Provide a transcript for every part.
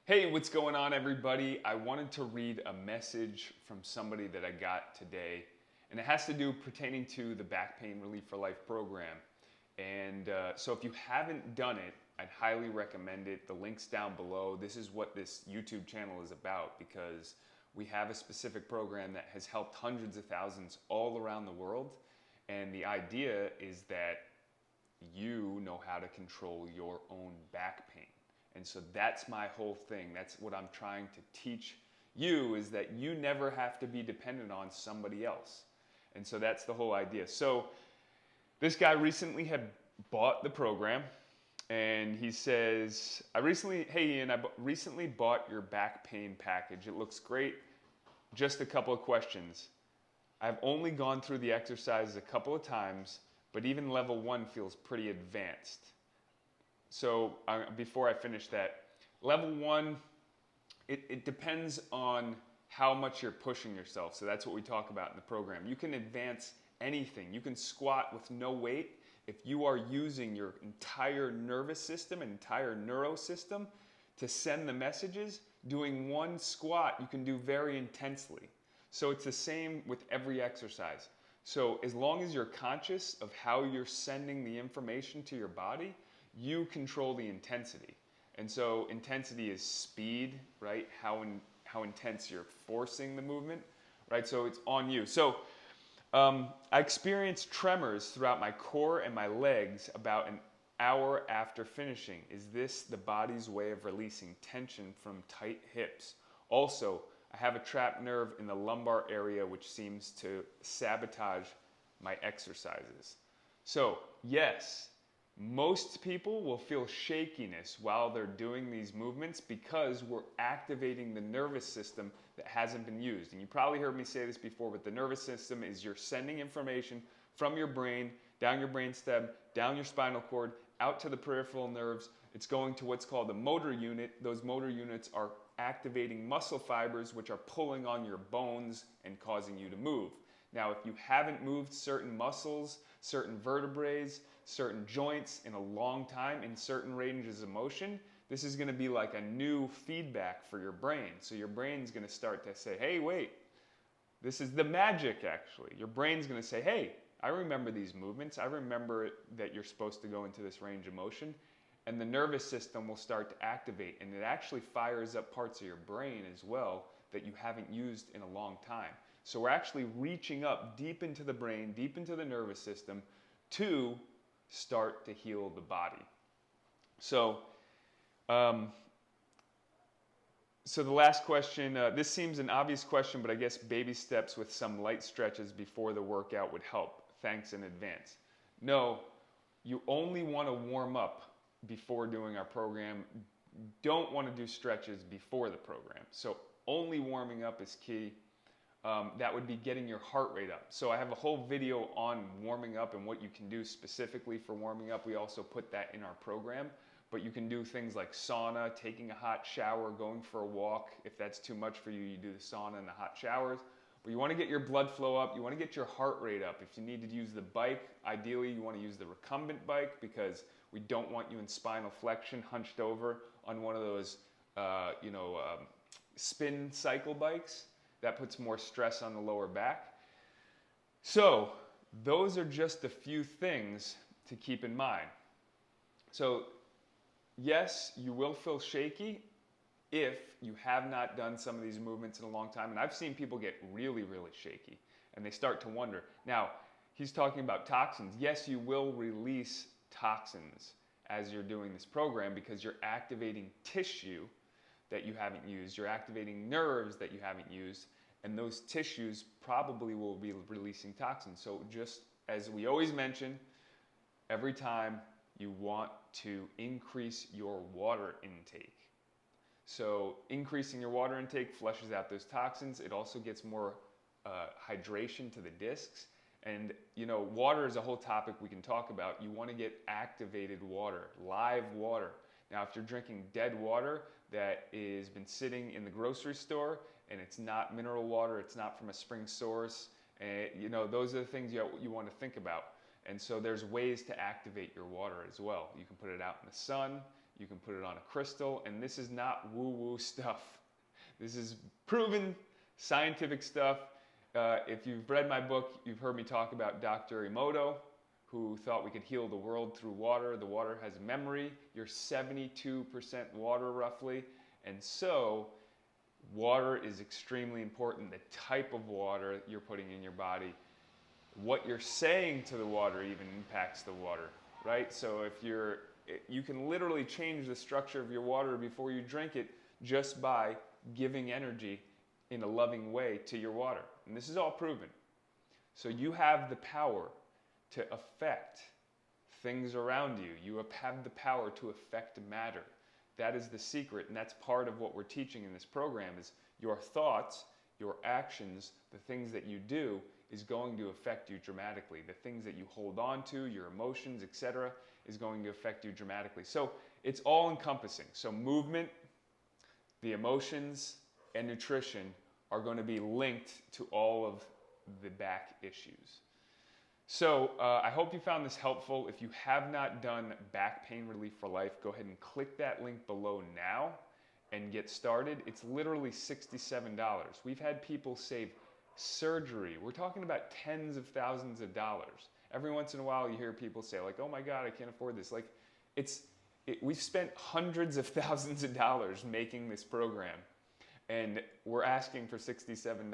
Hey, what's going on, everybody? I wanted to read a message from somebody that I got today, and it has to do pertaining to the Back Pain Relief for Life program. And so if you haven't done it, I'd highly recommend it. The link's down below. This is what this YouTube channel is about because we have a specific program that has helped hundreds of thousands all around the world. And the idea is that you know how to control your own back pain. And so that's my whole thing. That's what I'm trying to teach you, is that you never have to be dependent on somebody else. And so that's the whole idea. So this guy recently had bought the program, and he says, hey Ian, recently bought your back pain package. It looks great. Just a couple of questions. I've only gone through the exercises a couple of times, but even level 1 feels pretty advanced. So before I finish that, level 1, it depends on how much you're pushing yourself. So that's what we talk about in the program. You can advance anything. You can squat with no weight if you are using your entire nervous system, entire neuro system to send the messages. Doing one squat, you can do very intensely. So it's the same with every exercise. So as long as you're conscious of how you're sending the information to your body, you control the intensity. And so intensity is speed, right? How intense you're forcing the movement, right? So it's on you. So I experienced tremors throughout my core and my legs about an hour after finishing. Is this the body's way of releasing tension from tight hips? Also, I have a trapped nerve in the lumbar area which seems to sabotage my exercises. So yes, most people will feel shakiness while they're doing these movements because we're activating the nervous system that hasn't been used. And you probably heard me say this before, but the nervous system is you're sending information from your brain, down your brainstem, down your spinal cord, out to the peripheral nerves. It's going to what's called the motor unit. Those motor units are activating muscle fibers, which are pulling on your bones and causing you to move. Now, if you haven't moved certain muscles, certain vertebrae, certain joints in a long time in certain ranges of motion, this is going to be like a new feedback for your brain. So your brain's going to start to say, hey, wait, this is the magic actually. Your brain's going to say, hey, I remember these movements. I remember that you're supposed to go into this range of motion. And the nervous system will start to activate, and it actually fires up parts of your brain as well that you haven't used in a long time. So we're actually reaching up deep into the brain, deep into the nervous system to start to heal the body. So, the last question, this seems an obvious question, but I guess baby steps with some light stretches before the workout would help. Thanks in advance. No, you only want to warm up before doing our program. Don't want to do stretches before the program. So only warming up is key. That would be getting your heart rate up. So I have a whole video on warming up and what you can do specifically for warming up. We also put that in our program. But you can do things like sauna, taking a hot shower, going for a walk. If that's too much for you, you do the sauna and the hot showers. But you want to get your blood flow up. You want to get your heart rate up. If you need to use the bike, ideally you want to use the recumbent bike because we don't want you in spinal flexion, hunched over on one of those, spin cycle bikes. That puts more stress on the lower back. So those are just a few things to keep in mind. So yes, you will feel shaky if you have not done some of these movements in a long time. And I've seen people get really, really shaky and they start to wonder. Now, he's talking about toxins. Yes, you will release toxins as you're doing this program because you're activating tissue that you haven't used. You're activating nerves that you haven't used. And those tissues probably will be releasing toxins. So just as we always mention, every time you want to increase your water intake. So increasing your water intake flushes out those toxins. It also gets more hydration to the discs. And water is a whole topic we can talk about. You want to get activated water, live water. Now, if you're drinking dead water that has been sitting in the grocery store and it's not mineral water, it's not from a spring source, those are the things you want to think about. And so there's ways to activate your water as well. You can put it out in the sun. You can put it on a crystal, and this is not woo-woo stuff. This is proven scientific stuff. If you've read my book, you've heard me talk about Dr. Emoto, who thought we could heal the world through water. The water has memory. You're 72% water roughly. And so water is extremely important. The type of water you're putting in your body, what you're saying to the water even impacts the water, right? So if you can literally change the structure of your water before you drink it just by giving energy in a loving way to your water. And this is all proven. So you have the power to affect things around you. You have the power to affect matter. That is the secret, and that's part of what we're teaching in this program is your thoughts, your actions, the things that you do is going to affect you dramatically. The things that you hold on to, your emotions, etc., is going to affect you dramatically. So it's all encompassing. So movement, the emotions, and nutrition are going to be linked to all of the back issues. So I hope you found this helpful. If you have not done Back Pain Relief for Life, go ahead and click that link below now and get started. It's literally $67. We've had people save surgery. We're talking about tens of thousands of dollars. Every once in a while you hear people say like, oh my God, I can't afford this. Like we've spent hundreds of thousands of dollars making this program and we're asking for $67.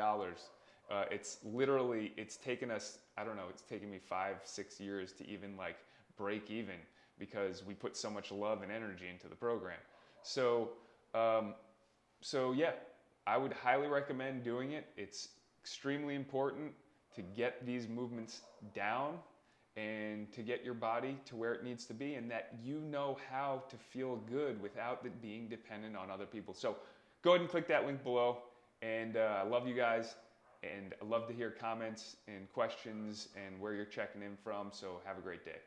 It's taken us, I don't know, it's taken me 5-6 years to even like break even because we put so much love and energy into the program. So yeah, I would highly recommend doing it. It's extremely important to get these movements down and to get your body to where it needs to be and that you know how to feel good without it being dependent on other people. So go ahead and click that link below, and I love you guys. And I love to hear comments and questions and where you're checking in from. So have a great day.